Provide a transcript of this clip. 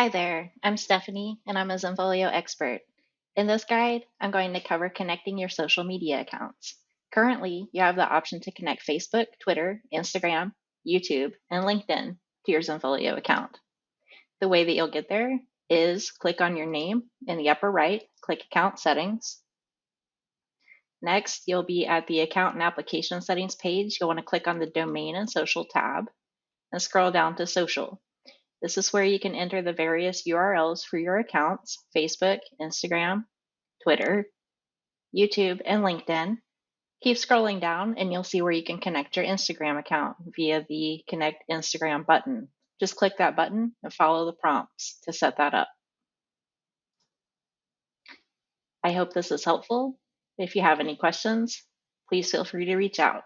Hi there, I'm Stephanie, and I'm a Zenfolio expert. In this guide, I'm going to cover connecting your social media accounts. Currently, you have the option to connect Facebook, Twitter, Instagram, YouTube, and LinkedIn to your Zenfolio account. The way that you'll get there is click on your name in the upper right, click Account Settings. Next, you'll be at the Account and Application Settings page. You'll want to click on the Domain and Social tab and scroll down to Social. This is where you can enter the various URLs for your accounts: Facebook, Instagram, Twitter, YouTube, and LinkedIn. Keep scrolling down and you'll see where you can connect your Instagram account via the Connect Instagram button. Just click that button and follow the prompts to set that up. I hope this is helpful. If you have any questions, please feel free to reach out.